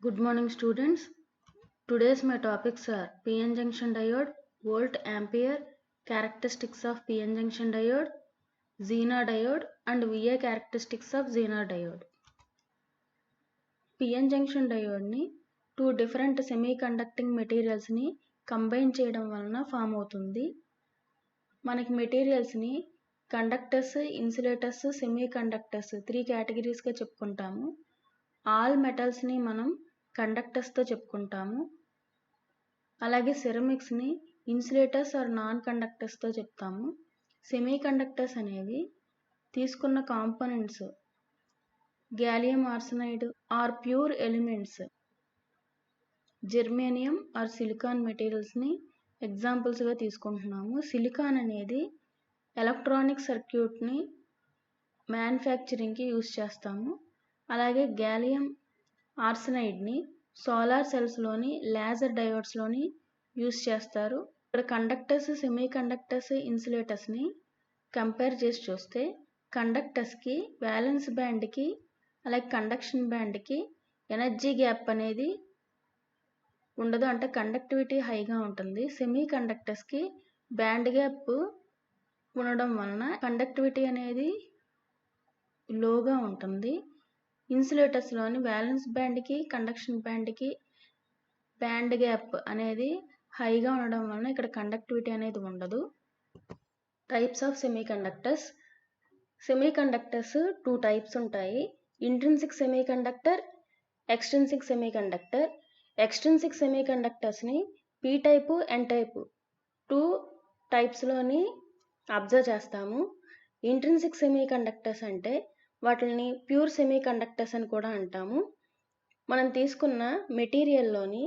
Good morning students. Today's my topics are PN junction diode, volt ampere, characteristics of PN junction diode, Zener diode and VA characteristics of Zener diode. PN junction diode ni two different semiconducting materials ni combine చేయడం వలన form అవుతుంది. మనకి materials ని conductors, insulators, semiconductors 3 categories గా చెప్పుకుంటాము. All metals ని మనం conductors తో చెప్పుకుంటాము. అలాగే సిరమిక్స్ ని ఇన్సులేటర్స్ ఆర్ నాన్ కండక్టర్స్ తో చెప్తాము. సెమీకండక్టర్స్ అనేవి తీసుకున్న components gallium arsenide or pure elements, germanium or silicon materials ని ఎగ్జాంపుల్స్ గా తీసుకుంటున్నాము. సిలికాన్ అనేది ఎలక్ట్రానిక్ సర్క్యూట్ ని మ్యానుఫ్యాక్చరింగ్ కి యూజ్ చేస్తాము. అలాగే గ్యాలియం ఆర్సెనైడ్ ని సోలార్ సెల్స్ లోని లేజర్ డయోడ్స్ లోని యూజ్ చేస్తారు. ఇక్కడ కండక్టర్స్, సెమీ కండక్టర్స్, ఇన్సులేటర్స్ ని కంపేర్ చేసి చూస్తే కండక్టర్స్ కి వ్యాలెన్స్ బ్యాండ్ కి అలాగే కండక్షన్ బ్యాండ్ కి ఎనర్జీ గ్యాప్ అనేది ఉండదు, అంటే కండక్టివిటీ హైగా ఉంటుంది. సెమీ కండక్టర్స్ కి బ్యాండ్ గ్యాప్ ఉండడం వలన కండక్టివిటీ అనేది లోగా ఉంటుంది. ఇన్సులేటర్స్ లోని వ్యాలెన్స్ బ్యాండ్ కి కండక్షన్ బ్యాండ్ కి బ్యాండ్ గ్యాప్ అనేది హైగా ఉండడం వలన ఇక్కడ కండక్టివిటీ అనేది ఉండదు. Types of semiconductors. Semiconductors 2 types ఉంటాయి. Intrinsic semiconductor, extrinsic semiconductor. Extrinsic semiconductors ని P type, N type 2 types లోని అబ్జర్వ్ చేస్తాము. ఇంట్రిన్సిక్ సెమీకండక్టర్స్ అంటే వాటిని ప్యూర్ సెమీకండక్టర్స్ అని కూడా అంటాము. మనం తీసుకున్న మెటీరియల్లోని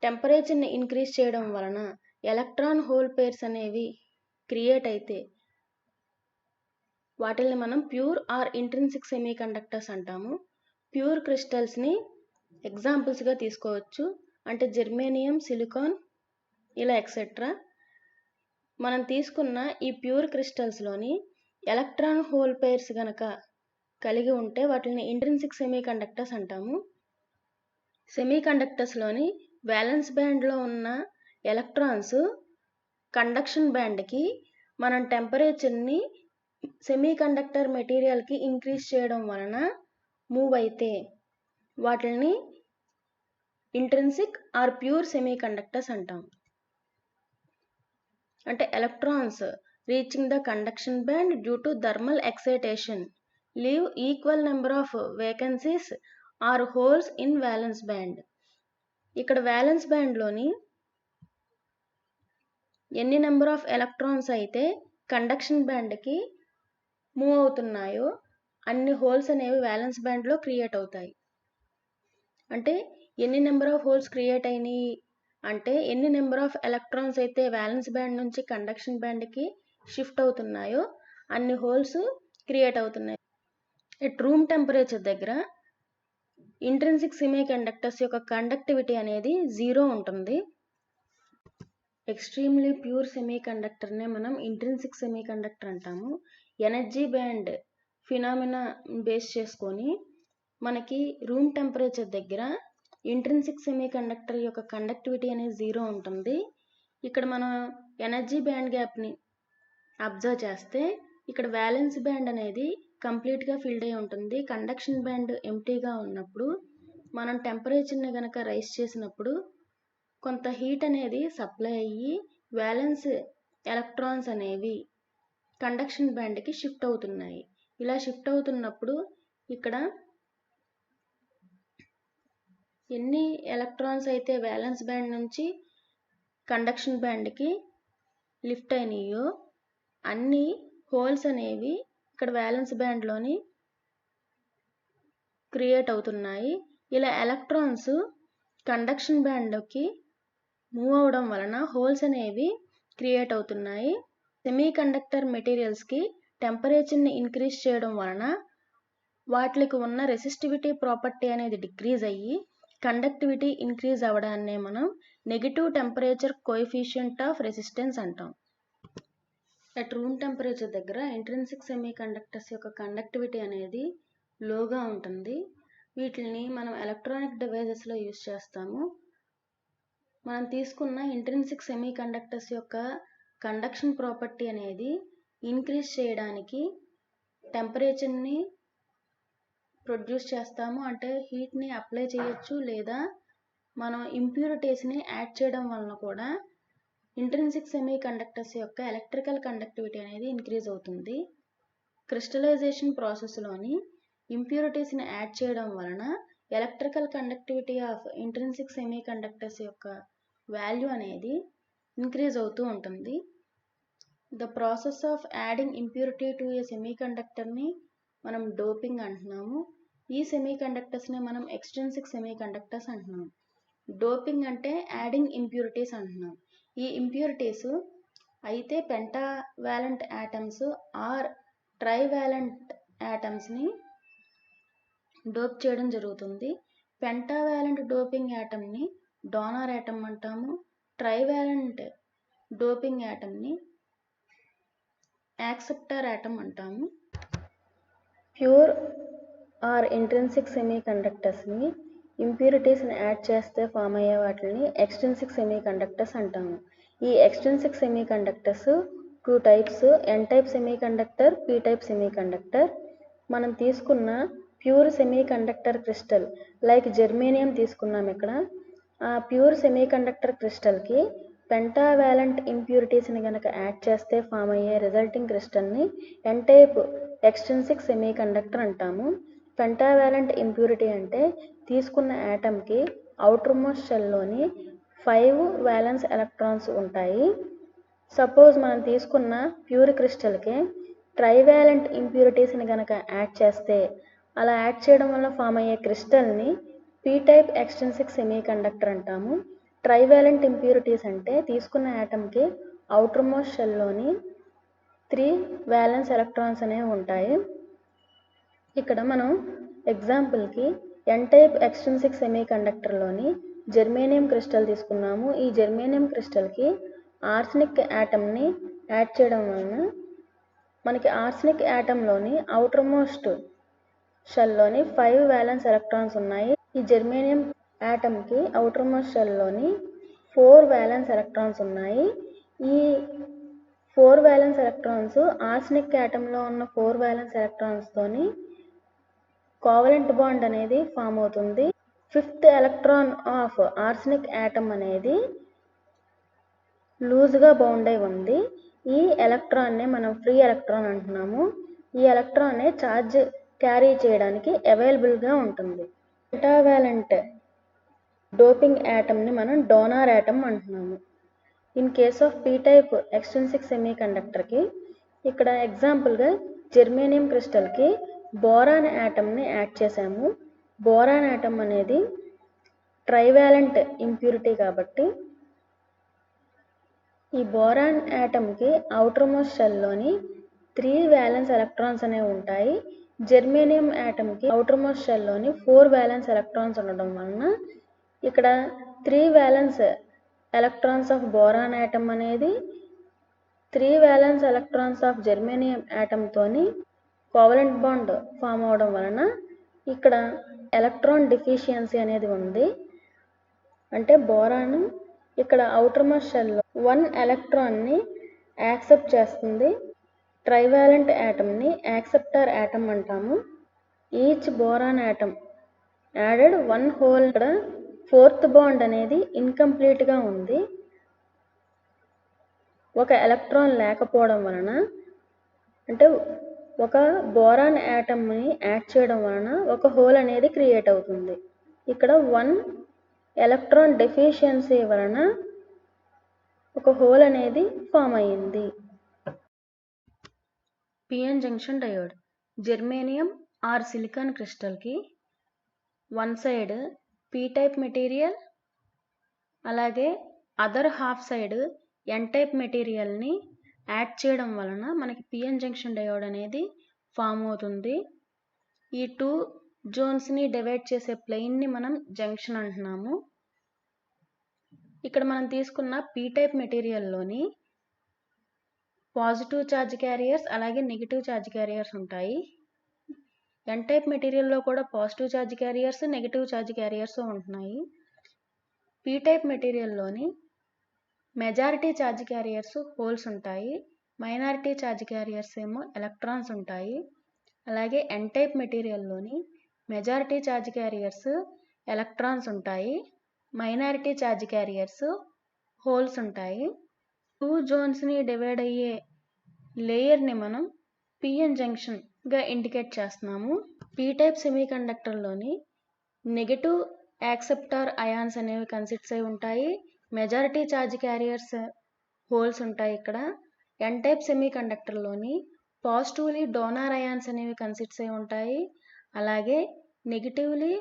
టెంపరేచర్ని ఇంక్రీజ్ చేయడం వలన ఎలక్ట్రాన్ హోల్ పేర్స్ అనేవి క్రియేట్ అయితే వాటిని మనం ప్యూర్ ఆర్ ఇంట్రిన్సిక్ సెమీకండక్టర్స్ అంటాము. ప్యూర్ క్రిస్టల్స్ని ఎగ్జాంపుల్స్గా తీసుకోవచ్చు, అంటే జెర్మేనియం, సిలికాన్ ఇలా ఎక్సెట్రా. మనం తీసుకున్న ఈ ప్యూర్ క్రిస్టల్స్లోని ఎలక్ట్రాన్ హోల్ పేర్స్ గనక కలిగి ఉంటే వాటిని ఇంట్రిన్సిక్ సెమీకండక్టర్స్ అంటాము. సెమీకండక్టర్స్లోని వ్యాలెన్స్ బ్యాండ్లో ఉన్న ఎలక్ట్రాన్స్ కండక్షన్ బ్యాండ్కి మనం టెంపరేచర్ని సెమీకండక్టర్ మెటీరియల్కి ఇంక్రీజ్ చేయడం వలన మూవ్ అయితే వాటిని ఇంట్రిన్సిక్ ఆర్ ప్యూర్ సెమీకండక్టర్స్ అంటాం. అంటే electrons reaching the conduction band due to thermal excitation leave equal number of vacancies or holes in valence band. ఇక్కడ valence band లోని ఎన్ని నెంబర్ ఆఫ్ ఎలక్ట్రాన్స్ అయితే కండక్షన్ బ్యాండ్ కి move అవుతున్నాయో అన్ని holes అనేవి వ్యాలెన్స్ బ్యాండ్ లో క్రియేట్ అవుతాయి. అంటే ఎన్ని నెంబర్ ఆఫ్ హోల్స్ క్రియేట్ అయినాయి అంటే ఎన్ని నెంబర్ ఆఫ్ ఎలక్ట్రాన్స్ అయితే వ్యాలెన్స్ బ్యాండ్ నుంచి కండక్షన్ బ్యాండ్ కి షిఫ్ట్ అవుతున్నాయో అన్ని హోల్స్ క్రియేట్ అవుతున్నాయి. ఎట్ రూమ్ టెంపరేచర్ దగ్గర ఇంట్రిన్సిక్ సెమీకండక్టర్స్ యొక్క కండక్టివిటీ అనేది 0 ఉంటుంది. ఎక్స్ట్రీమ్లీ ప్యూర్ సెమీకండక్టర్నే మనం ఇంట్రిన్సిక్ సెమీకండక్టర్ అంటాము. ఎనర్జీ బ్యాండ్ ఫినామినా బేస్ చేసుకొని మనకి రూమ్ టెంపరేచర్ దగ్గర ఇంట్రిన్సిక్ సెమీకండక్టర్ యొక్క కండక్టివిటీ అనేది 0 ఉంటుంది. ఇక్కడ మనం ఎనర్జీ బ్యాండ్ గ్యాప్ని అబ్జర్వ్ చేస్తే ఇక్కడ వ్యాలెన్స్ బ్యాండ్ అనేది కంప్లీట్గా ఫిల్డ్ అయి ఉంటుంది. కండక్షన్ బ్యాండ్ ఎంటీగా ఉన్నప్పుడు మనం టెంపరేచర్ని కనుక రైస్ చేసినప్పుడు కొంత హీట్ అనేది సప్లై అయ్యి వ్యాలెన్స్ ఎలక్ట్రాన్స్ అనేవి కండక్షన్ బ్యాండ్కి షిఫ్ట్ అవుతున్నాయి. ఇలా షిఫ్ట్ అవుతున్నప్పుడు ఇక్కడ ఎన్ని ఎలక్ట్రాన్స్ అయితే వ్యాలెన్స్ బ్యాండ్ నుంచి కండక్షన్ బ్యాండ్కి లిఫ్ట్ అయినాయో అన్ని హోల్స్ అనేవి ఇక్కడ వ్యాలెన్స్ బ్యాండ్లోని క్రియేట్ అవుతున్నాయి. ఇలా ఎలక్ట్రాన్స్ కండక్షన్ బ్యాండ్కి మూవ్ అవడం వలన హోల్స్ అనేవి క్రియేట్ అవుతున్నాయి. సెమీకండక్టర్ మెటీరియల్స్కి టెంపరేచర్ని ఇంక్రీజ్ చేయడం వలన వాటికి ఉన్న రెసిస్టివిటీ ప్రాపర్టీ అనేది డిక్రీజ్ అయ్యి కండక్టివిటీ ఇంక్రీజ్ అవ్వడాన్నే మనం negative temperature coefficient of resistance అంటాం. అట్ రూమ్ టెంపరేచర్ దగ్గర ఇంట్రిన్సిక్ సెమీకండక్టర్స్ యొక్క కండక్టివిటీ అనేది లోగా ఉంటుంది. వీటిని మనం ఎలక్ట్రానిక్ డివైజెస్లో యూజ్ చేస్తాము. మనం తీసుకున్న ఇంట్రిన్సిక్ సెమీ కండక్టర్స్ యొక్క కండక్షన్ ప్రాపర్టీ అనేది ఇంక్రీజ్ చేయడానికి టెంపరేచర్ని ప్రొడ్యూస్ చేస్తాము. అంటే హీట్ని అప్లై చేయొచ్చు, లేదా మనం ఇంప్యూరిటీస్ని యాడ్ చేయడం వలన కూడా ఇంట్రిన్సిక్ సెమీ కండక్టర్స్ యొక్క ఎలక్ట్రికల్ కండక్టివిటీ అనేది ఇంక్రీజ్ అవుతుంది. క్రిస్టలైజేషన్ ప్రాసెస్లోని ఇంప్యూరిటీస్ని యాడ్ చేయడం వలన electrical conductivity of intrinsic semiconductors యొక్క వాల్యూ అనేది ఇంక్రీజ్ అవుతూ ఉంటుంది. The process of adding impurity to a సెమీ కండక్టర్ని మనం డోపింగ్ అంటున్నాము. ఈ సెమీ కండక్టర్స్ని మనం ఎక్స్ట్రిన్సిక్ సెమీ కండక్టర్స్ అంటున్నాం. డోపింగ్ అంటే యాడింగ్ ఇంప్యూరిటీస్ అంటున్నాం. ఈ ఇంప్యూరిటీస్ అయితే పెంటావాలెంట్ యాటమ్స్ ఆర్ ట్రైవాలెంట్ యాటమ్స్ని డోప్ చేయడం జరుగుతుంది. పెంటావాలెంట్ డోపింగ్ యాటమ్ని డోనార్ యాటమ్ అంటాము. ట్రైవాలెంట్ డోపింగ్ యాటమ్ని యాక్సెప్టార్ యాటమ్ అంటాము. ప్యూర్ ఆర్ ఇంట్రిన్సిక్ సెమీ కండక్టర్స్ని ఇంప్యూరిటీస్ని యాడ్ చేస్తే ఫామ్ అయ్యే వాటిని ఎక్స్ట్రిన్సిక్ సెమీ కండక్టర్స్ అంటాము. ఈ extrinsic semiconductors 2 types, N type semiconductor, P type semiconductor. మనం తీసుకున్న pure semiconductor crystal like germanium తీసుకున్నాం. ఇక్కడ ఆ ప్యూర్ సెమీ కండక్టర్ క్రిస్టల్కి పెంటావాలెంట్ ఇంప్యూరిటీస్ని కనుక యాడ్ చేస్తే ఫామ్ అయ్యే రిజల్టింగ్ క్రిస్టల్ని N type extrinsic semiconductor అంటాము. పెంటావాలెంట్ ఇంప్యూరిటీ అంటే తీసుకున్న యాటమ్కి అవుటర్ మోస్ట్ షెల్లోని 5 వ్యాలెన్స్ ఎలక్ట్రాన్స్ ఉంటాయి. సపోజ్ మనం తీసుకున్న ప్యూర్ క్రిస్టల్కి ట్రైవాలెంట్ ఇంప్యూరిటీస్ని కనుక యాడ్ చేస్తే, అలా యాడ్ చేయడం వల్ల ఫామ్ అయ్యే క్రిస్టల్ని P type extrinsic semiconductor అంటాము. ట్రైవాలెంట్ ఇంప్యూరిటీస్ అంటే తీసుకున్న యాటమ్కి అవుటర్ మోస్ట్ షెల్లోని 3 వ్యాలెన్స్ ఎలక్ట్రాన్స్ అనేవి ఉంటాయి. ఇక్కడ మనం ఎగ్జాంపుల్కి ఎన్ టైప్ ఎక్స్ట్రిన్సిక్ సెమీ కండక్టర్లోని జెర్మేనియం క్రిస్టల్ తీసుకున్నాము. ఈ జెర్మేనియం క్రిస్టల్కి ఆర్సెనిక్ యాటమ్ని యాడ్ చేయడం వలన మనకి ఆర్సెనిక్ యాటంలోని అవుటర్ మోస్ట్ షెల్లోని 5 వ్యాలెన్స్ ఎలక్ట్రాన్స్ ఉన్నాయి. ఈ జెర్మేనియం యాటమ్కి అవుటర్ మోస్ట్ షెల్లోని 4 వ్యాలెన్స్ ఎలక్ట్రాన్స్ ఉన్నాయి. ఈ 4 వ్యాలెన్స్ ఎలక్ట్రాన్స్ ఆర్సెనిక్ యాటంలో ఉన్న 4 వ్యాలెన్స్ ఎలక్ట్రాన్స్తోని కోవలెంట్ బాండ్ అనేది ఫామ్ అవుతుంది. 5th electron of arsenic atom అనేది లూజ్గా బౌండ్ అయి ఉంది. ఈ ఎలక్ట్రాన్నే మనం ఫ్రీ ఎలక్ట్రాన్ అంటున్నాము. ఈ ఎలక్ట్రాన్నే ఛార్జ్ క్యారీ చేయడానికి అవైలబుల్గా ఉంటుంది. పెంటావాలెంట్ డోపింగ్ యాటమ్ని మనం డోనార్ యాటమ్ అంటున్నాము. In case of P type extrinsic సెమీ కండక్టర్కి ఇక్కడ ఎగ్జాంపుల్గా జెర్మేనియం క్రిస్టల్కి బోరాన్ యాటమ్ని యాడ్ చేసాము. బోరాన్ యాటమ్ అనేది ట్రైవాలెంట్ ఇంప్యూరిటీ కాబట్టి ఈ బోరాన్ యాటమ్కి అవుటర్ మోస్ట్ షెల్లోని 3 వ్యాలెన్స్ ఎలక్ట్రాన్స్ అనేవి ఉంటాయి. జెర్మేనియం యాటమ్కి అవుటర్ మోస్ట్ షెల్లోని 4 వ్యాలెన్స్ ఎలక్ట్రాన్స్ ఉండడం వలన ఇక్కడ 3 valence electrons of boron atom అనేది 3 వ్యాలెన్స్ ఎలక్ట్రాన్స్ ఆఫ్ జెర్మేనియం యాటమ్తోని కోవలెంట్ బాండ్ ఫామ్ అవడం వలన ఇక్కడ ఎలక్ట్రాన్ డెఫిషియన్సీ అనేది ఉంది. అంటే బోరాన్ ఇక్కడ అవుటర్ మోస్ట్ షెల్లో 1 ఎలక్ట్రాన్ని యాక్సెప్ట్ చేస్తుంది. ట్రైవాలెంట్ యాటమ్ని యాక్సెప్టార్ యాటమ్ అంటాము. Each boron atom added 1 whole. ఇక్కడ 4th బాండ్ అనేది ఇన్కంప్లీట్గా ఉంది. ఒక ఎలక్ట్రాన్ లేకపోవడం వలన, అంటే ఒక బోరాన్ యాటమ్ని యాడ్ చేయడం వలన ఒక హోల్ అనేది క్రియేట్ అవుతుంది. ఇక్కడ 1 ఎలక్ట్రాన్ డెఫిషియన్సీ వలన ఒక హోల్ అనేది ఫామ్ అయ్యింది. PN junction diode germanium or silicon క్రిస్టల్కి one side P type material, అలాగే other half side N type మెటీరియల్ని యాడ్ చేయడం వలన మనకి పిఎన్ జంక్షన్ డయోడ్ అనేది ఫామ్ అవుతుంది. ఈ 2 జోన్స్ని డివైడ్ చేసే ప్లెయిన్ని మనం జంక్షన్ అంటున్నాము. ఇక్కడ మనం తీసుకున్న పీ టైప్ మెటీరియల్లోని పాజిటివ్ ఛార్జ్ క్యారియర్స్ అలాగే నెగిటివ్ ఛార్జ్ క్యారియర్స్ ఉంటాయి. ఎన్ టైప్ మెటీరియల్లో కూడా positive charge carriers, negative charge carriers ఉంటున్నాయి. పీ టైప్ మెటీరియల్లోని మెజారిటీ ఛార్జ్ క్యారియర్స్ హోల్స్ ఉంటాయి, మైనారిటీ ఛార్జ్ క్యారియర్స్ ఏమో ఎలక్ట్రాన్స్ ఉంటాయి. అలాగే ఎన్ టైప్ మెటీరియల్లోని మెజారిటీ ఛార్జ్ క్యారియర్స్ ఎలక్ట్రాన్స్ ఉంటాయి, మైనారిటీ ఛార్జ్ క్యారియర్స్ హోల్స్ ఉంటాయి. 2 జోన్స్ని డివైడ్ అయ్యే లేయర్ని మనం పిఎన్ జంక్షన్గా ఇండికేట్ చేస్తున్నాము. పీ టైప్ సెమీకండక్టర్లోని నెగటివ్ యాక్సెప్టార్ అయాన్స్ అనేవి కన్సిస్ట్ అయి ఉంటాయి, మెజారిటీ ఛార్జ్ క్యారియర్స్ హోల్స్ ఉంటాయి. ఇక్కడ ఎన్ టైప్ సెమీకండక్టర్లోని పాజిటివ్లీ డోనార్ అయాన్స్ అనేవి కన్సిస్ట్ అయి ఉంటాయి. అలాగే negatively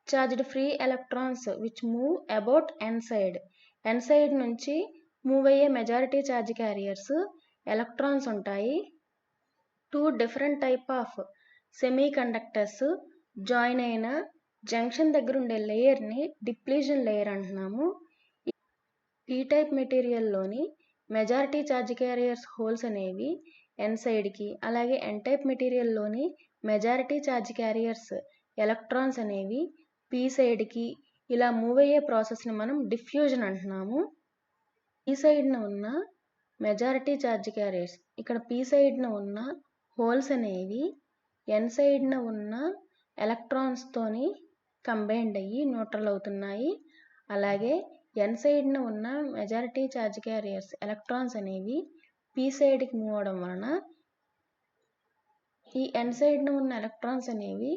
charged free electrons which move about N side నుంచి మూవ్ అయ్యే మెజారిటీ ఛార్జ్ క్యారియర్స్ ఎలక్ట్రాన్స్ ఉంటాయి. 2 different type of semiconductors join అయిన జంక్షన్ దగ్గర ఉండే లేయర్ని డిప్లీషన్ లేయర్ అంటున్నాము. పీ టైప్ మెటీరియల్లోని మెజారిటీ ఛార్జ్ క్యారియర్స్ హోల్స్ అనేవి ఎన్ సైడ్కి, అలాగే ఎన్ టైప్ మెటీరియల్లోని మెజారిటీ ఛార్జ్ క్యారియర్స్ ఎలక్ట్రాన్స్ అనేవి పీ సైడ్కి ఇలా మూవ్ అయ్యే ప్రాసెస్ని మనం డిఫ్యూజన్ అంటున్నాము. పీ సైడ్న ఉన్న మెజారిటీ ఛార్జ్ క్యారియర్స్, ఇక్కడ పీ సైడ్న ఉన్న హోల్స్ అనేవి ఎన్ సైడ్న ఉన్న ఎలక్ట్రాన్స్తోని కంబైన్డ్ అయ్యి న్యూట్రల్ అవుతున్నాయి. అలాగే ఎన్ సైడ్న ఉన్న మెజారిటీ ఛార్జ్ క్యారియర్స్ ఎలక్ట్రాన్స్ అనేవి పీ సైడ్కి మూవ్ అవడం వలన ఈ ఎన్ సైడ్న ఉన్న ఎలక్ట్రాన్స్ అనేవి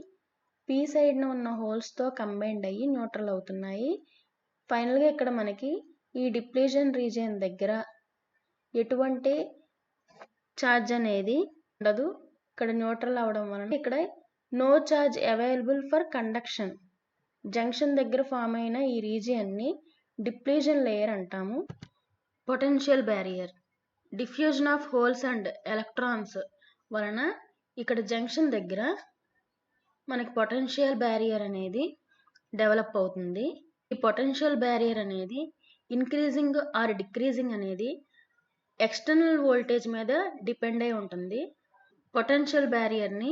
పీ సైడ్న ఉన్న హోల్స్తో కంబైన్డ్ అయ్యి న్యూట్రల్ అవుతున్నాయి. ఫైనల్గా ఇక్కడ మనకి ఈ డిప్లీషన్ రీజియన్ దగ్గర ఎటువంటి ఛార్జ్ అనేది ఉండదు. ఇక్కడ న్యూట్రల్ అవడం వలన ఇక్కడ no charge available for conduction. Junction దగ్గర ఫామ్ అయిన ఈ రీజియన్ని డిప్లీషన్ లేయర్ అంటాము. Potential barrier, diffusion of holes and electrons వలన ఇక్కడ జంక్షన్ దగ్గర మనకి పొటెన్షియల్ బ్యారియర్ అనేది డెవలప్ అవుతుంది. ఈ పొటెన్షియల్ బ్యారియర్ అనేది ఇంక్రీజింగ్ ఆర్ డిక్రీజింగ్ అనేది ఎక్స్టర్నల్ వోల్టేజ్ మీద డిపెండ్ అయి ఉంటుంది. పొటెన్షియల్ బ్యారియర్ని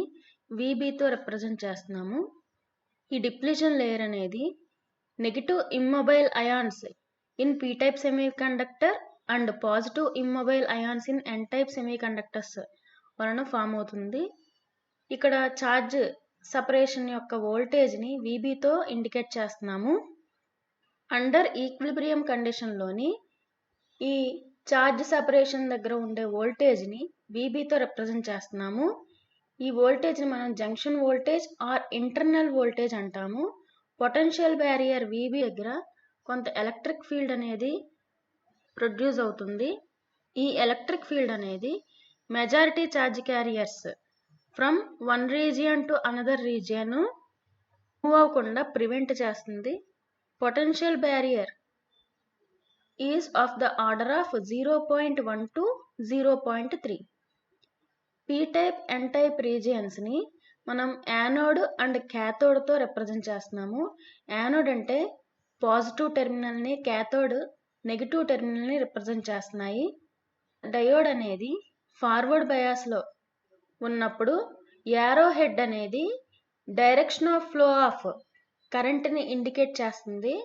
VBతో రిప్రజెంట్ చేస్తున్నాము. ఈ డిప్లీషన్ లేయర్ అనేది negative immobile ions in P type semiconductor and positive immobile ions in N type semiconductors వలన ఫామ్ అవుతుంది. ఇక్కడ ఛార్జ్ సపరేషన్ యొక్క వోల్టేజ్ని VBతో ఇండికేట్ చేస్తున్నాము. అండర్ ఈక్విలిబ్రియం కండిషన్లోని ఈ ఛార్జ్ సపరేషన్ దగ్గర ఉండే వోల్టేజ్ని VBతో రిప్రజెంట్ చేస్తున్నాము. ఈ వోల్టేజ్ని మనం junction voltage or internal voltage అంటాము. పొటెన్షియల్ బ్యారియర్ VB దగ్గర కొంత ఎలక్ట్రిక్ ఫీల్డ్ అనేది ప్రొడ్యూస్ అవుతుంది. ఈ ఎలక్ట్రిక్ ఫీల్డ్ అనేది majority charge carriers from one region to another region move అవ్వకుండా ప్రివెంట్ చేస్తుంది. Potential barrier is of the order of 0.1 to 0.3. P type N type రీజియన్స్ని మనం యానోడ్ అండ్ క్యాథోడ్తో రిప్రజెంట్ చేస్తున్నాము. యానోడ్ అంటే పాజిటివ్ టెర్మినల్ని, క్యాథోడ్ నెగిటివ్ టెర్మినల్ని రిప్రజెంట్ చేస్తున్నాయి. డయోడ్ అనేది ఫార్వర్డ్ బయాస్లో ఉన్నప్పుడు యారో హెడ్ అనేది డైరెక్షన్ ఆఫ్ ఫ్లో ఆఫ్ కరెంట్ని ఇండికేట్ చేస్తుంది.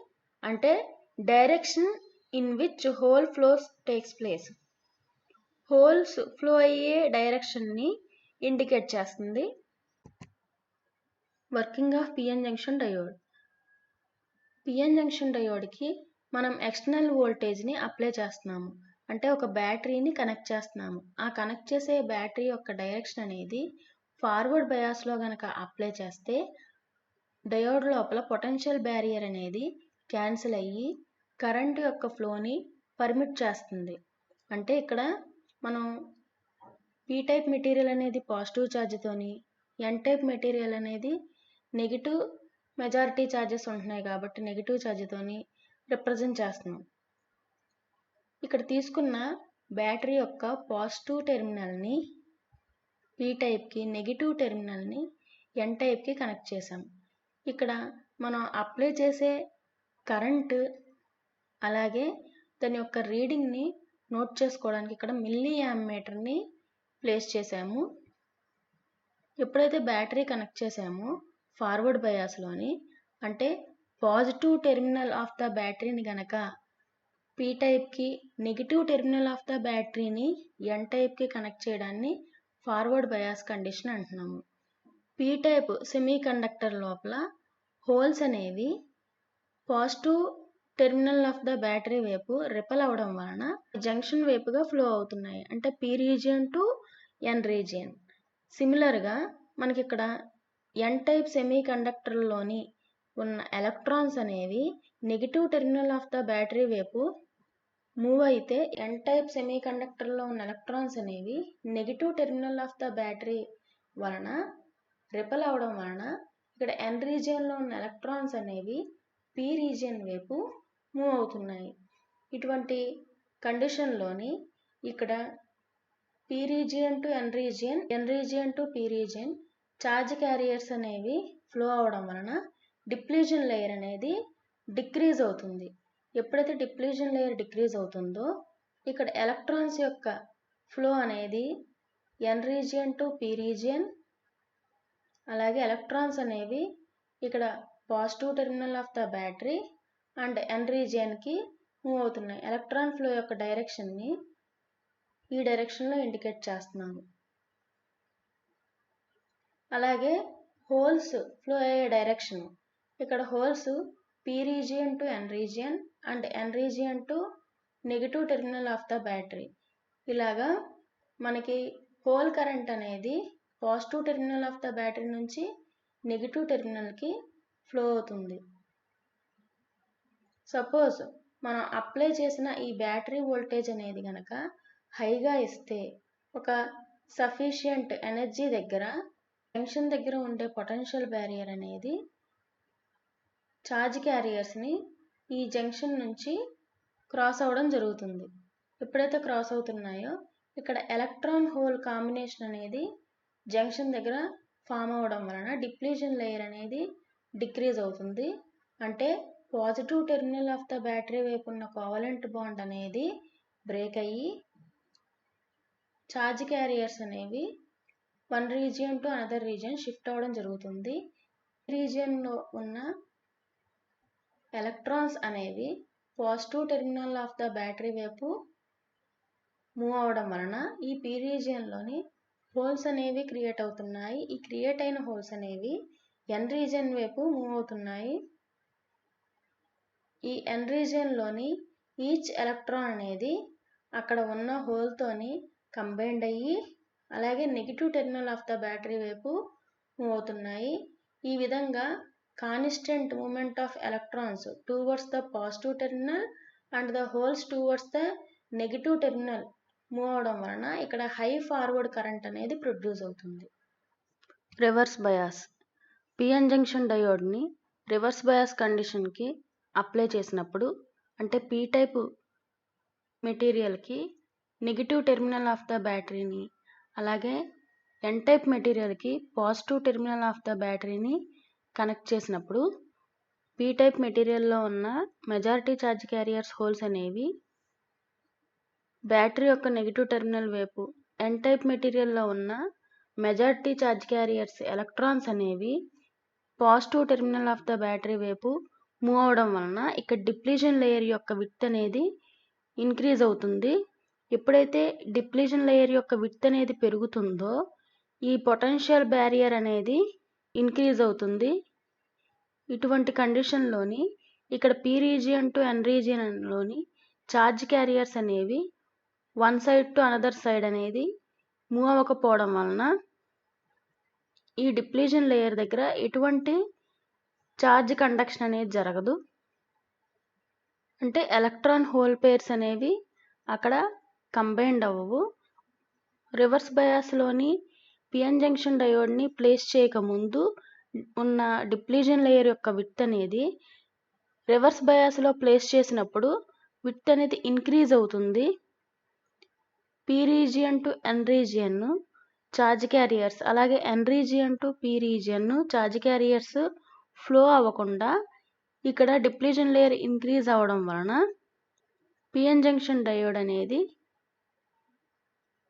అంటే direction in which hole flows takes place, holes flow అయ్యే డైరెక్షన్ని ఇండికేట్ చేస్తుంది. Working of PN junction diode. PN junction డయోడ్కి మనం ఎక్స్టర్నల్ వోల్టేజ్ని అప్లై చేస్తున్నాము. అంటే ఒక బ్యాటరీని కనెక్ట్ చేస్తున్నాము. ఆ కనెక్ట్ చేసే బ్యాటరీ యొక్క డైరెక్షన్ అనేది ఫార్వర్డ్ బయాస్లో కనుక అప్లై చేస్తే డయోడ్ లోపల పొటెన్షియల్ బ్యారియర్ అనేది క్యాన్సిల్ అయ్యి కరెంట్ యొక్క ఫ్లోని పర్మిట్ చేస్తుంది. అంటే ఇక్కడ మనం పీ టైప్ మెటీరియల్ అనేది పాజిటివ్ ఛార్జ్తోని, ఎన్ టైప్ మెటీరియల్ అనేది నెగిటివ్ మెజారిటీ ఛార్జెస్ ఉంటున్నాయి కాబట్టి నెగిటివ్ ఛార్జ్తోని రిప్రజెంట్ చేస్తున్నాం. ఇక్కడ తీసుకున్న బ్యాటరీ యొక్క పాజిటివ్ టెర్మినల్ని పీ టైప్కి, నెగిటివ్ టెర్మినల్ని ఎన్ టైప్కి కనెక్ట్ చేసాం. ఇక్కడ మనం అప్లై చేసే కరెంటు అలాగే దాని యొక్క రీడింగ్ని నోట్ చేసుకోవడానికి ఇక్కడ మిల్లీ యాంమీటర్ని ప్లేస్ చేసాము. ఎప్పుడైతే బ్యాటరీ కనెక్ట్ చేసామో ఫార్వర్డ్ బయాస్లోని అంటే పాజిటివ్ టెర్మినల్ ఆఫ్ ద బ్యాటరీని గనక పీ టైప్కి, నెగిటివ్ టెర్మినల్ ఆఫ్ ద బ్యాటరీని ఎన్ టైప్కి కనెక్ట్ చేయడాన్ని ఫార్వర్డ్ బయాస్ కండిషన్ అంటున్నాము. పీ టైప్ సెమీ కండక్టర్ లోపల హోల్స్ అనేవి positive terminal of the battery వైపు రిపెల్ అవ్వడం వలన జంక్షన్ వైపుగా ఫ్లో అవుతున్నాయి, అంటే P region to N region. సిమిలర్గా మనకి ఇక్కడ ఎన్ టైప్ సెమీ కండక్టర్లోని ఉన్న ఎలక్ట్రాన్స్ అనేవి negative terminal of the battery వైపు మూవ్ అయితే ఎన్ టైప్ సెమీ కండక్టర్లో ఉన్న ఎలక్ట్రాన్స్ అనేవి negative terminal of the battery వలన రిపెల్ అవ్వడం వలన ఇక్కడ ఎన్ రీజియన్లో ఉన్న ఎలక్ట్రాన్స్ అనేవి పీ రీజియన్ వైపు మూవ్ అవుతున్నాయి. ఇటువంటి కండిషన్లోని ఇక్కడ P region to N region, N region to P region charge carriers అనేవి ఫ్లో అవడం వలన డిప్లీషన్ లేయర్ అనేది డిక్రీజ్ అవుతుంది. ఎప్పుడైతే డిప్లీషన్ లేయర్ డిక్రీజ్ అవుతుందో ఇక్కడ ఎలక్ట్రాన్స్ యొక్క ఫ్లో అనేది N region to P region, అలాగే ఎలక్ట్రాన్స్ అనేవి ఇక్కడ positive terminal of the battery and N రీజియన్కి మూవ్ అవుతున్నాయి. ఎలక్ట్రాన్ ఫ్లో యొక్క డైరెక్షన్ని ఈ డైరెక్షన్లో ఇండికేట్ చేస్తున్నాము. అలాగే హోల్స్ ఫ్లో అయ్యే డైరెక్షన్, ఇక్కడ holes P region to N region and N region to negative terminal of the battery. ఇలాగా మనకి హోల్ కరెంట్ అనేది positive terminal of the battery నుంచి నెగిటివ్ టెర్మినల్కి ఫ్లో అవుతుంది. సపోజ్ మనం అప్లై చేసిన ఈ బ్యాటరీ వోల్టేజ్ అనేది కనుక హైగా ఇస్తే ఒక సఫిషియంట్ ఎనర్జీ దగ్గర జంక్షన్ దగ్గర ఉండే పొటెన్షియల్ బ్యారియర్ అనేది ఛార్జ్ క్యారియర్స్ని ఈ జంక్షన్ నుంచి క్రాస్ అవ్వడం జరుగుతుంది. ఎప్పుడైతే క్రాస్ అవుతున్నాయో ఇక్కడ ఎలక్ట్రాన్ హోల్ కాంబినేషన్ అనేది జంక్షన్ దగ్గర ఫామ్ అవ్వడం వలన డిప్లీషన్ లేయర్ అనేది డిక్రీజ్ అవుతుంది. అంటే positive terminal of the battery వైపు ఉన్న కోవలెంట్ బాండ్ అనేది బ్రేక్ అయ్యి ఛార్జ్ క్యారియర్స్ అనేవి one region to another region shift అవ్వడం జరుగుతుంది. ఈ రీజియన్లో ఉన్న ఎలక్ట్రాన్స్ అనేవి positive terminal of the battery వైపు మూవ్ అవ్వడం వలన ఈ పీ రీజియన్లోని హోల్స్ అనేవి క్రియేట్ అవుతున్నాయి. ఈ క్రియేట్ అయిన హోల్స్ అనేవి ఎన్ రీజియన్ వైపు మూవ్ అవుతున్నాయి. ఈ ఎన్ రీజియన్లోని ఈచ్ ఎలక్ట్రాన్ అనేది అక్కడ ఉన్న హోల్తోని కంబైన్డ్ అయ్యి అలాగే negative terminal of the battery వైపు మూవ్ అవుతున్నాయి. ఈ విధంగా constant moment of electrons towards the positive terminal and the holes towards the negative terminal move అవడం వలన ఇక్కడ హై ఫార్వర్డ్ కరెంట్ అనేది ప్రొడ్యూస్ అవుతుంది. రివర్స్ బయాస్, పిఎన్ జంక్షన్ డయోడ్ని రివర్స్ బయాస్ కండిషన్కి అప్లై చేసినప్పుడు అంటే పీ టైప్ మెటీరియల్కి నెగిటివ్ టెర్మినల్ ఆఫ్ ద బ్యాటరీని అలాగే ఎన్ టైప్ మెటీరియల్కి పాజిటివ్ టెర్మినల్ ఆఫ్ ద బ్యాటరీని కనెక్ట్ చేసినప్పుడు పీ టైప్ మెటీరియల్లో ఉన్న మెజారిటీ ఛార్జ్ క్యారియర్స్ హోల్స్ అనేవి బ్యాటరీ యొక్క నెగిటివ్ టెర్మినల్ వైపు, ఎన్ టైప్ మెటీరియల్లో ఉన్న మెజారిటీ ఛార్జ్ క్యారియర్స్ ఎలక్ట్రాన్స్ అనేవి positive terminal of the battery వైపు మూవ్ అవడం వలన ఇక్కడ డిప్లీషన్ లేయర్ యొక్క విడ్త్ అనేది ఇంక్రీజ్ అవుతుంది. ఎప్పుడైతే డిప్లీషన్ లేయర్ యొక్క విడ్త్ అనేది పెరుగుతుందో ఈ పొటెన్షియల్ బ్యారియర్ అనేది ఇంక్రీజ్ అవుతుంది. ఇటువంటి కండిషన్లోని ఇక్కడ పీ రీజియన్ టు ఎన్ రీజియన్లోని ఛార్జ్ క్యారియర్స్ అనేవి one side to another side అనేది మూవ్ అవ్వకపోవడం వలన ఈ డిప్లీషన్ లేయర్ దగ్గర ఎటువంటి ఛార్జ్ కండక్షన్ అనేది జరగదు. అంటే ఎలక్ట్రాన్ హోల్ పేర్స్ అనేవి అక్కడ కంబైన్డ్ అవ్వవు. రివర్స్ బయాస్లోని పిఎన్ జంక్షన్ డయోడ్ని ప్లేస్ చేయకముందు ఉన్న డిప్లీషన్ లేయర్ యొక్క విడ్త్ అనేది రివర్స్ బయాస్లో ప్లేస్ చేసినప్పుడు విడ్త్ అనేది ఇంక్రీజ్ అవుతుంది. P region to N region charge carriers అలాగే N region to P region charge carriers flow అవ్వకుండా ఇక్కడ డిప్లీషన్ లేయర్ ఇంక్రీజ్ అవ్వడం వలన పిఎన్ జంక్షన్ డయోడ్ అనేది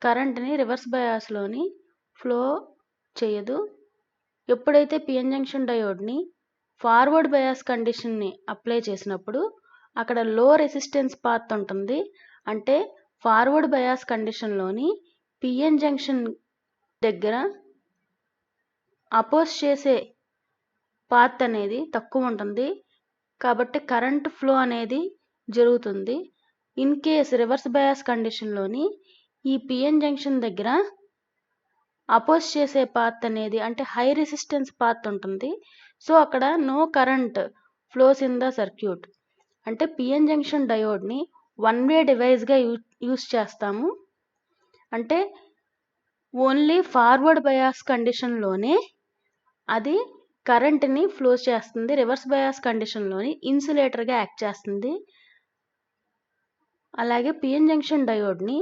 కరెంట్ని రివర్స్ బయాస్లోని ఫ్లో చేయదు. ఎప్పుడైతే పిఎన్ జంక్షన్ డయోడ్ని ఫార్వర్డ్ బయాస్ కండిషన్ని అప్లై చేసినప్పుడు అక్కడ లో రెసిస్టెన్స్ పాత్ ఉంటుంది. అంటే ఫార్వర్డ్ బయాస్ కండిషన్లోని పిఎన్ జంక్షన్ దగ్గర అపోజ్ చేసే పాత్ అనేది తక్కువ ఉంటుంది. కాబట్టి కరెంట్ ఫ్లో అనేది జరుగుతుంది. ఇన్ కేస్ రివర్స్ బయాస్ కండిషన్లోని ఈ పిఎన్ జంక్షన్ దగ్గర అపోజ్ చేసే పాత్ అనేది అంటే హై రెసిస్టెన్స్ పాత్ ఉంటుంది. సో అక్కడ no current flows in the circuit. అంటే పిఎన్ జంక్షన్ డయోడ్ని వన్ వే డివైస్గా యూస్ చేస్తాము. అంటే ఓన్లీ ఫార్వర్డ్ బయాస్ కండిషన్లోనే అది కరెంట్ని ఫ్లో చేస్తుంది. రివర్స్ బయాస్ కండిషన్లోని ఇన్సులేటర్గా యాక్ట్ చేస్తుంది. అలాగే పిఎన్ జంక్షన్ డయోడ్ని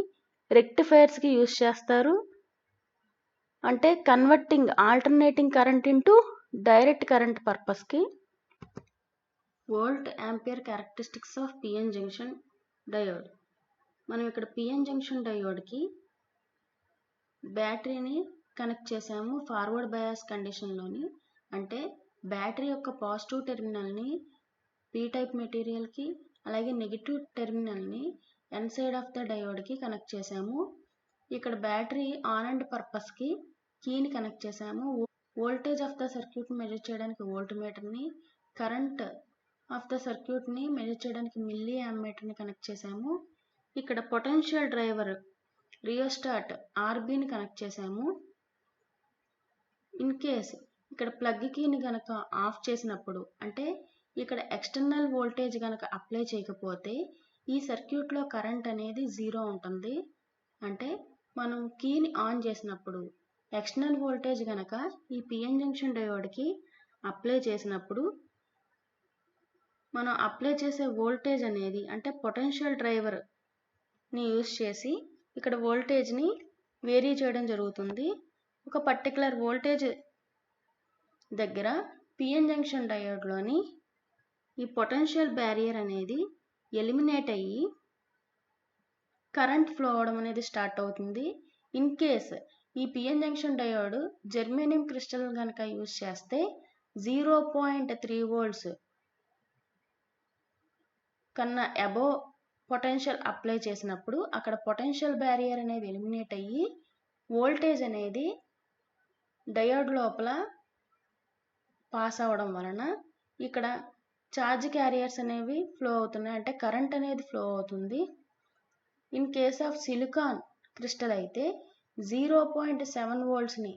రెక్టిఫైర్స్కి యూస్ చేస్తారు. అంటే converting alternating current into direct current పర్పస్కి. Volt ampere characteristics of PN junction diode. మనం ఇక్కడ పిఎన్ జంక్షన్ డయోడ్కి బ్యాటరీని కనెక్ట్ చేసాము ఫార్వర్డ్ బయాస్ కండిషన్లోని. అంటే బ్యాటరీ యొక్క పాజిటివ్ టెర్మినల్ని పీ టైప్ మెటీరియల్కి, అలాగే నెగిటివ్ టెర్మినల్ని ఎన్ సైడ్ ఆఫ్ ద డయోడ్కి కనెక్ట్ చేసాము. ఇక్కడ బ్యాటరీ ఆన్ అండ్ పర్పస్కి కీని కనెక్ట్ చేసాము. వోల్టేజ్ ఆఫ్ ద సర్క్యూట్ని మెజర్ చేయడానికి వోల్ట్ మీటర్ని, కరెంట్ ఆఫ్ ద సర్క్యూట్ని మెజర్ చేయడానికి మిల్లీ యాంమీటర్ని కనెక్ట్ చేసాము. ఇక్కడ పొటెన్షియల్ డ్రైవర్ రియోస్టాట్ ఆర్బీని కనెక్ట్ చేసాము. ఇన్ కేస్ ఇక్కడ ప్లగ్ కీని కనుక ఆఫ్ చేసినప్పుడు, అంటే ఇక్కడ ఎక్స్టర్నల్ వోల్టేజ్ కనుక అప్లై చేయకపోతే ఈ సర్క్యూట్లో కరెంట్ అనేది జీరో ఉంటుంది. అంటే మనం కీని ఆన్ చేసినప్పుడు ఎక్స్టర్నల్ వోల్టేజ్ కనుక ఈ పిఎన్ జంక్షన్ డయోడ్కి అప్లై చేసినప్పుడు మనం అప్లై చేసే వోల్టేజ్ అనేది అంటే పొటెన్షియల్ డ్రైవర్ని యూస్ చేసి ఇక్కడ వోల్టేజ్ని వేరీ చేయడం జరుగుతుంది. ఒక పర్టికులర్ వోల్టేజ్ దగ్గర పిఎన్ జంక్షన్ డయోడ్లోని ఈ పొటెన్షియల్ బ్యారియర్ అనేది ఎలిమినేట్ అయ్యి కరెంట్ ఫ్లో అవడం అనేది స్టార్ట్ అవుతుంది. ఇన్ కేస్ ఈ PN junction diode germanium crystal కనుక యూజ్ చేస్తే 0.3 volts కన్నా అబోవ్ పొటెన్షియల్ అప్లై చేసినప్పుడు అక్కడ పొటెన్షియల్ బ్యారియర్ అనేది ఎలిమినేట్ అయ్యి వోల్టేజ్ అనేది డయోడ్ లోపల పాస్ అవ్వడం వలన ఇక్కడ ఛార్జ్ క్యారియర్స్ అనేవి ఫ్లో అవుతున్నాయి. అంటే కరెంట్ అనేది ఫ్లో అవుతుంది. In case of silicon crystal అయితే 0.7 voltsని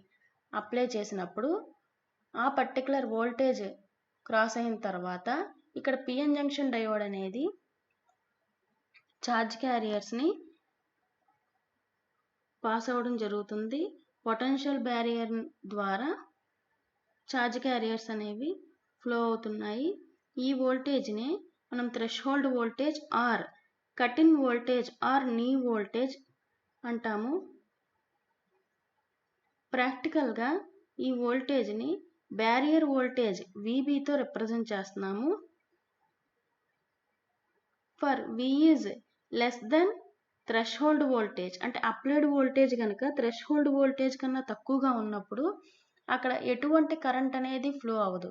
అప్లై చేసినప్పుడు ఆ పర్టికులర్ వోల్టేజ్ క్రాస్ అయిన తర్వాత ఇక్కడ పిఎన్ జంక్షన్ డయోడ్ అనేది ఛార్జ్ క్యారియర్స్ని పాస్ అవ్వడం జరుగుతుంది. పొటెన్షియల్ బ్యారియర్ ద్వారా ఛార్జ్ క్యారియర్స్ అనేవి ఫ్లో అవుతున్నాయి. ఈ వోల్టేజ్నే మనం threshold voltage or cut in voltage or knee voltage అంటాము. ప్రాక్టికల్గా ఈ వోల్టేజ్ని బ్యారియర్ వోల్టేజ్ VBతో రిప్రజెంట్ చేస్తున్నాము. For V is less than threshold voltage, అంటే అప్లైడ్ వోల్టేజ్ కనుక థ్రెషోల్డ్ వోల్టేజ్ కన్నా తక్కువగా ఉన్నప్పుడు అక్కడ ఎటువంటి కరెంట్ అనేది ఫ్లో అవ్వదు.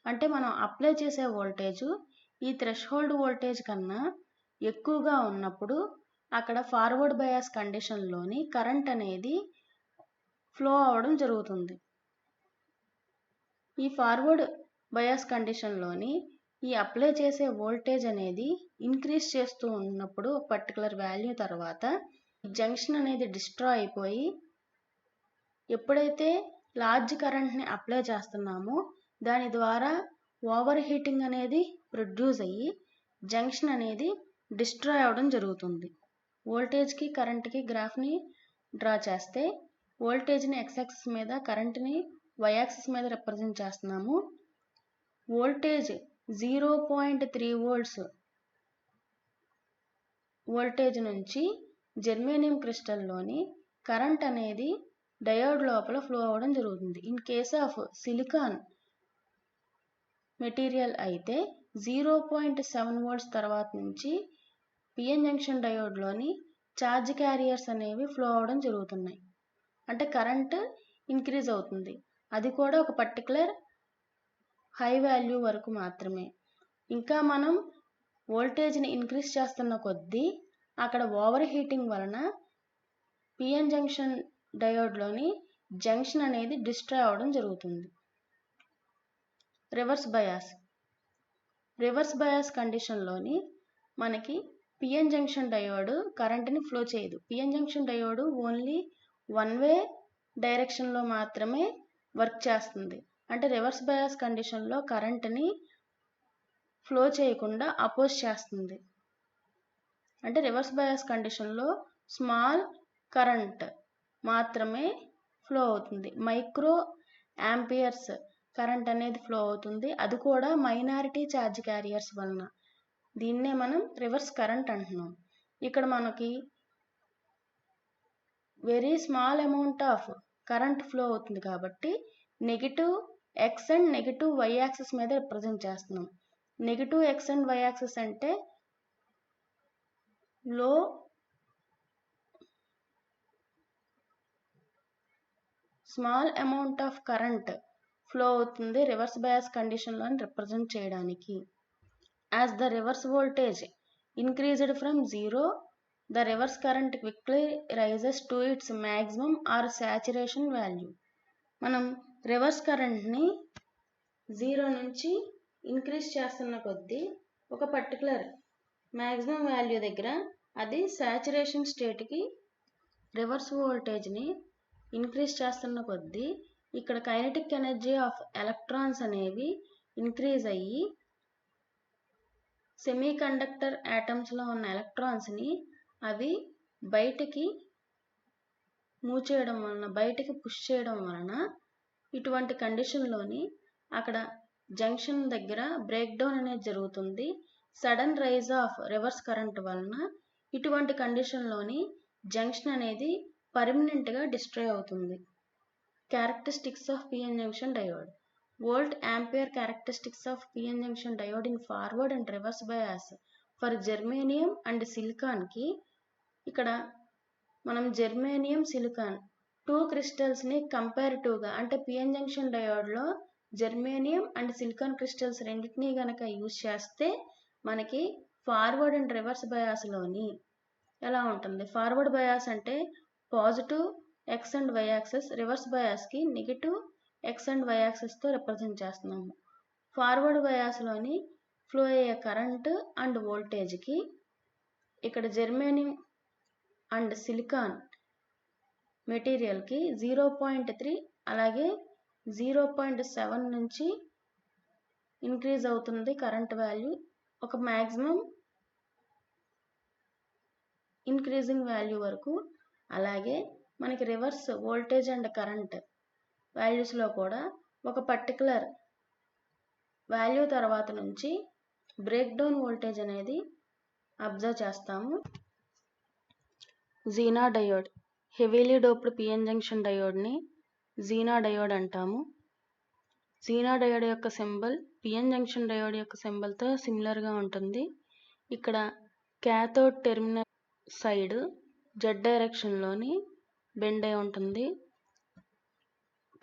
అంటే మనం అప్లై చేసే వోల్టేజ్ ఈ థ్రెషోల్డ్ వోల్టేజ్ కన్నా ఎక్కువగా ఉన్నప్పుడు అక్కడ ఫార్వర్డ్ బయాస్ కండిషన్లోని కరెంట్ అనేది ఫ్లో అవ్వడం జరుగుతుంది. ఈ ఫార్వర్డ్ బయాస్ కండిషన్లోని ఈ అప్లై చేసే వోల్టేజ్ అనేది ఇంక్రీజ్ చేస్తూ ఉన్నప్పుడు ఒక పర్టికులర్ వాల్యూ తర్వాత జంక్షన్ అనేది డిస్ట్రాయ్ అయిపోయి ఎప్పుడైతే లార్జ్ కరెంట్ని అప్లై చేస్తున్నామో దాని ద్వారా ఓవర్ హీటింగ్ అనేది ప్రొడ్యూస్ అయ్యి జంక్షన్ అనేది డిస్ట్రాయ్ అవ్వడం జరుగుతుంది. వోల్టేజ్కి కరెంట్కి గ్రాఫ్ని డ్రా చేస్తే వోల్టేజ్ని ఎక్స్ యాక్సిస్ మీద, కరెంట్ని వై యాక్సిస్ మీద రిప్రజెంట్ చేస్తున్నాము. వోల్టేజ్ 0.3 volts వోల్టేజ్ నుంచి జెర్మేనియం క్రిస్టల్లోని కరెంట్ అనేది డయోడ్ లోపల ఫ్లో అవ్వడం జరుగుతుంది. In case of silicon material అయితే 0.7 volts తర్వాత నుంచి పిఎన్ జంక్షన్ డయోడ్లోని ఛార్జ్ క్యారియర్స్ అనేవి ఫ్లో అవ్వడం జరుగుతున్నాయి. అంటే కరెంట్ ఇంక్రీజ్ అవుతుంది. అది కూడా ఒక పర్టికులర్ హై వాల్యూ వరకు మాత్రమే. ఇంకా మనం వోల్టేజ్ని ఇంక్రీజ్ చేస్తున్న కొద్దీ అక్కడ ఓవర్ హీటింగ్ వలన పిఎన్ జంక్షన్ డయోడ్లోని జంక్షన్ అనేది డిస్ట్రాయ్ అవ్వడం జరుగుతుంది. రివర్స్ బయాస్ కండిషన్లోని మనకి పిఎన్ జంక్షన్ డయోడ్ కరెంట్ని ఫ్లో చేయదు. PN junction diode only one way డైరెక్షన్లో మాత్రమే వర్క్ చేస్తుంది. అంటే రివర్స్ బయాస్ కండిషన్లో కరెంట్ని ఫ్లో చేయకుండా అపోజ్ చేస్తుంది. అంటే రివర్స్ బయాస్ కండిషన్లో స్మాల్ కరెంట్ మాత్రమే ఫ్లో అవుతుంది. మైక్రో యాంపియర్స్ కరెంట్ అనేది ఫ్లో అవుతుంది. అది కూడా మైనారిటీ ఛార్జ్ క్యారియర్స్ వలన. దీన్నే మనం రివర్స్ కరెంట్ అంటున్నాం. ఇక్కడ మనకి very small amount of current flow అవుతుంది కాబట్టి negative X and negative Y axis మీద రిప్రజెంట్ చేస్తున్నాం. Negative X and Y axis అంటే లో small amount of current flow అవుతుంది రివర్స్ బయాస్ కండిషన్లో రిప్రజెంట్ చేయడానికి. As the reverse voltage increased from 0, the reverse current quickly rises to its maximum or saturation value. మనం reverse కరెంట్ని 0 నుంచి increase చేస్తున్న కొద్దీ ఒక పర్టికులర్ మ్యాక్సిమం వాల్యూ దగ్గర అది సాచురేషన్ స్టేట్కి రివర్స్ వోల్టేజ్ని ఇంక్రీజ్ చేస్తున్న కొద్దీ ఇక్కడ కైనెటిక్ ఎనర్జీ ఆఫ్ ఎలక్ట్రాన్స్ అనేవి ఇంక్రీజ్ అయ్యి సెమీ కండక్టర్ యాటమ్స్లో ఉన్న ఎలక్ట్రాన్స్ని అవి బయటికి మూవ్ చేయడం వలన, బయటికి పుష్ చేయడం వలన ఇటువంటి కండిషన్లోని అక్కడ జంక్షన్ దగ్గర బ్రేక్ డౌన్ అనేది జరుగుతుంది. Sudden rise of reverse current వలన ఇటువంటి కండిషన్లోని జంక్షన్ అనేది పర్మనెంట్గా డిస్ట్రాయ్ అవుతుంది. Characteristics of PN junction diode. Volt ampere characteristics of PN junction diode in forward and reverse bias for germanium and silicon కి ఇక్కడ మనం జెర్మేనియం సిలికాన్ 2 క్రిస్టల్స్ని కంపారిటివ్గా అంటే పిఎన్ జంక్షన్ డయోడ్లో జెర్మేనియం అండ్ సిలికాన్ క్రిస్టల్స్ రెండింటినీ కనుక యూజ్ చేస్తే మనకి ఫార్వర్డ్ అండ్ రివర్స్ బయాస్లోని ఎలా ఉంటుంది. ఫార్వర్డ్ బయాస్ అంటే positive X and Y axes, reverse బయాస్కి నెగిటివ్ ఎక్స్ అండ్ వై యాక్సెస్తో రిప్రజెంట్ చేస్తున్నాము. ఫార్వర్డ్ బయాస్లోని ఫ్లో అయ్యే కరెంట్ అండ్ వోల్టేజ్కి ఇక్కడ జెర్మేనియం అండ్ సిలికాన్ మెటీరియల్కి 0.3 అలాగే 0.7 నుంచి ఇంక్రీజ్ అవుతుంది కరెంట్ వాల్యూ ఒక మ్యాక్సిమం ఇంక్రీజింగ్ వాల్యూ వరకు. అలాగే మనకి రివర్స్ వోల్టేజ్ అండ్ కరెంట్ వాల్యూస్లో కూడా ఒక పర్టికులర్ వాల్యూ తర్వాత నుంచి బ్రేక్ డౌన్ వోల్టేజ్ అనేది అబ్జర్వ్ చేస్తాము. Zener diode. Heavily doped PN junction డయోడ్ని జీనా డయోడ్ అంటాము. జీనా డయోడ్ యొక్క సింబల్ పిఎన్ జంక్షన్ డయోడ్ యొక్క సింబల్తో సిమిలర్గా ఉంటుంది. ఇక్కడ క్యాథోడ్ టెర్మినల్ సైడ్ జెడ్ డైరెక్షన్లోని బెండ్ అయి ఉంటుంది.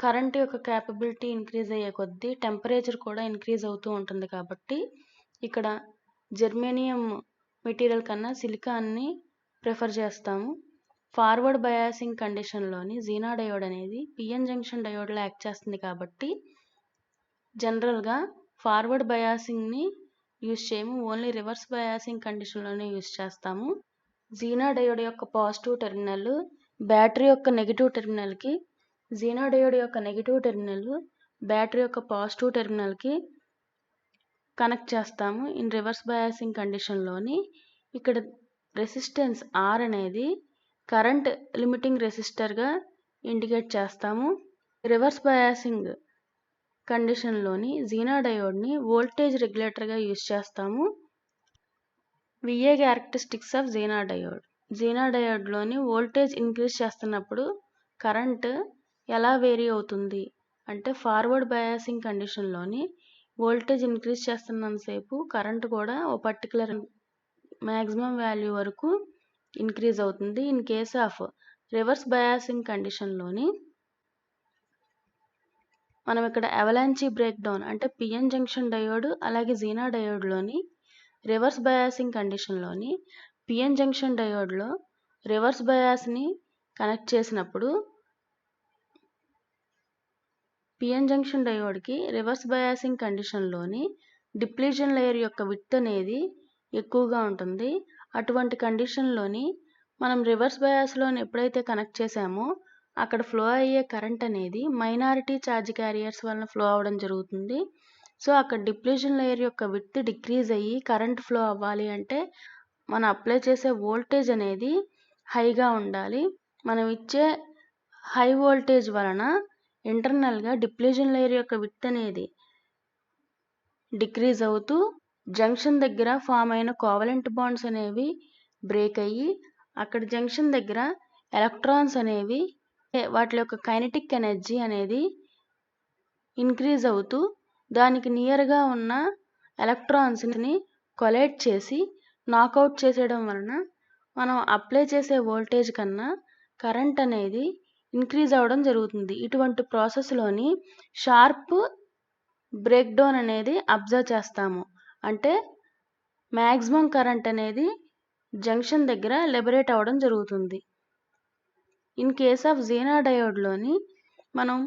కరెంట్ యొక్క క్యాపబిలిటీ ఇంక్రీజ్ అయ్యే కొద్దీ టెంపరేచర్ కూడా ఇంక్రీజ్ అవుతూ ఉంటుంది కాబట్టి ఇక్కడ జెర్మేనియం మెటీరియల్ కన్నా సిలికాన్ని ప్రిఫర్ చేస్తాము. ఫార్వర్డ్ బయాసింగ్ కండిషన్లోని జీనా డయోడ్ అనేది పిఎన్ జంక్షన్ డయోడ్లో యాక్ట్ చేస్తుంది కాబట్టి జనరల్గా ఫార్వర్డ్ బయాసింగ్ని యూజ్ చేయము, ఓన్లీ రివర్స్ బయాసింగ్ కండిషన్లోనే యూజ్ చేస్తాము. జీనా డయోడ్ యొక్క పాజిటివ్ టెర్మినల్ బ్యాటరీ యొక్క నెగిటివ్ టెర్మినల్కి, జీనా డయోడ్ యొక్క నెగిటివ్ టెర్మినల్ బ్యాటరీ యొక్క పాజిటివ్ టెర్మినల్కి కనెక్ట్ చేస్తాము. ఇన్ రివర్స్ బయాసింగ్ కండిషన్లోని ఇక్కడ రెసిస్టెన్స్ R అనేది కరెంట్ లిమిటింగ్ రెసిస్టర్గా ఇండికేట్ చేస్తాము. రివర్స్ బయాసింగ్ కండిషన్లోని జీనా డయోడ్ని వోల్టేజ్ రెగ్యులేటర్గా యూజ్ చేస్తాము. VA characteristics of Jena diode. Jena డయోడ్లోని voltage increase చేస్తున్నప్పుడు కరెంట్ ఎలా వేరీ అవుతుంది అంటే ఫార్వర్డ్ బయాసింగ్ కండిషన్లోని వోల్టేజ్ ఇంక్రీజ్ చేస్తున్నంతసేపు కరెంట్ కూడా ఓ పర్టికులర్ మ్యాక్సిమం వాల్యూ వరకు ఇంక్రీజ్ అవుతుంది. In case of reverse biasing కండిషన్లోని మనం ఇక్కడ అవలాంచీ బ్రేక్ డౌన్ అంటే పిఎన్ జంక్షన్ డయోడ్ అలాగే జీనా డయోడ్లోని రివర్స్ బయాసింగ్ కండిషన్లోని పిఎన్ జంక్షన్ డయోడ్లో రివర్స్ బయాస్ని కనెక్ట్ చేసినప్పుడు పిఎన్ జంక్షన్ డయోడ్కి రివర్స్ బయాసింగ్ కండిషన్లోని డిప్లీషన్ లేయర్ యొక్క విడ్త్ అనేది ఎక్కువగా ఉంటుంది. అటువంటి కండిషన్లోని మనం రివర్స్ బయాస్లోని ఎప్పుడైతే కనెక్ట్ చేసామో అక్కడ ఫ్లో అయ్యే కరెంట్ అనేది మైనారిటీ ఛార్జ్ క్యారియర్స్ వలన ఫ్లో అవ్వడం జరుగుతుంది. సో అక్కడ డిప్లీషన్ లేయర్ యొక్క విడ్త్ డిక్రీజ్ అయ్యి కరెంట్ ఫ్లో అవ్వాలి అంటే మనం అప్లై చేసే వోల్టేజ్ అనేది హైగా ఉండాలి. మనం ఇచ్చే హై వోల్టేజ్ వలన ఇంటర్నల్గా డిప్లీషన్ లేయర్ యొక్క విడ్త్ అనేది డిక్రీజ్ అవుతూ జంక్షన్ దగ్గర ఫామ్ అయిన కోవలెంట్ బాండ్స్ అనేవి బ్రేక్ అయ్యి అక్కడ జంక్షన్ దగ్గర ఎలక్ట్రాన్స్ అనేవి వాటి యొక్క కైనెటిక్ ఎనర్జీ అనేది ఇంక్రీజ్ అవుతూ దానికి నియర్గా ఉన్న ఎలక్ట్రాన్స్ని కొలైడ్ చేసి నాకౌట్ చేసేయడం వలన మనం అప్లై చేసే వోల్టేజ్ కన్నా కరెంట్ అనేది ఇంక్రీజ్ అవ్వడం జరుగుతుంది. ఇటువంటి ప్రాసెస్లోని షార్ప్ బ్రేక్ డౌన్ అనేది అబ్జర్వ్ చేస్తాము. అంటే మ్యాక్సిమం కరెంట్ అనేది జంక్షన్ దగ్గర లిబరేట్ అవ్వడం జరుగుతుంది. ఇన్ కేస్ ఆఫ్ జీనా డయోడ్లోని మనం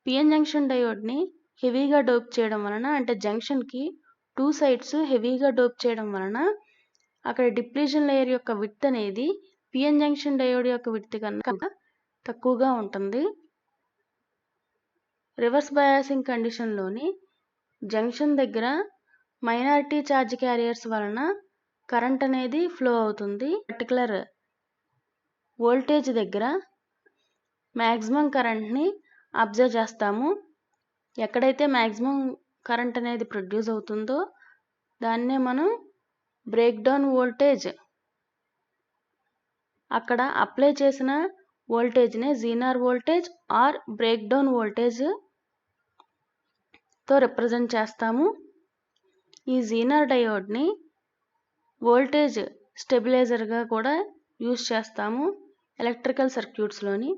పిఎన్ జంక్షన్ డయోడ్ని హెవీగా డోప్ చేయడం వలన అంటే జంక్షన్కి 2 సైడ్స్ హెవీగా డోప్ చేయడం వలన అక్కడ డిప్లీషన్ లేయర్ యొక్క విడ్త్ అనేది పిఎన్ జంక్షన్ డయోడ్ యొక్క విడ్త్ కన్నా తక్కువగా ఉంటుంది. రివర్స్ బయాసింగ్ కండిషన్లోని జంక్షన్ దగ్గర మైనారిటీ ఛార్జ్ క్యారియర్స్ వలన కరెంట్ అనేది ఫ్లో అవుతుంది. పర్టికులర్ వోల్టేజ్ దగ్గర మ్యాక్సిమం కరెంట్ని అబ్జర్వ్ చేస్తాము. ఎక్కడైతే మ్యాక్సిమం కరెంట్ అనేది ప్రొడ్యూస్ అవుతుందో దాన్నే మనం బ్రేక్ డౌన్ వోల్టేజ్, అక్కడ అప్లై చేసిన వోల్టేజ్నే zener voltage or break down వోల్టేజ్తో రిప్రజెంట్ చేస్తాము. ఈ జీనార్ డయోడ్ని వోల్టేజ్ స్టెబిలైజర్గా కూడా యూస్ చేస్తాము ఎలక్ట్రికల్ సర్క్యూట్స్లోని.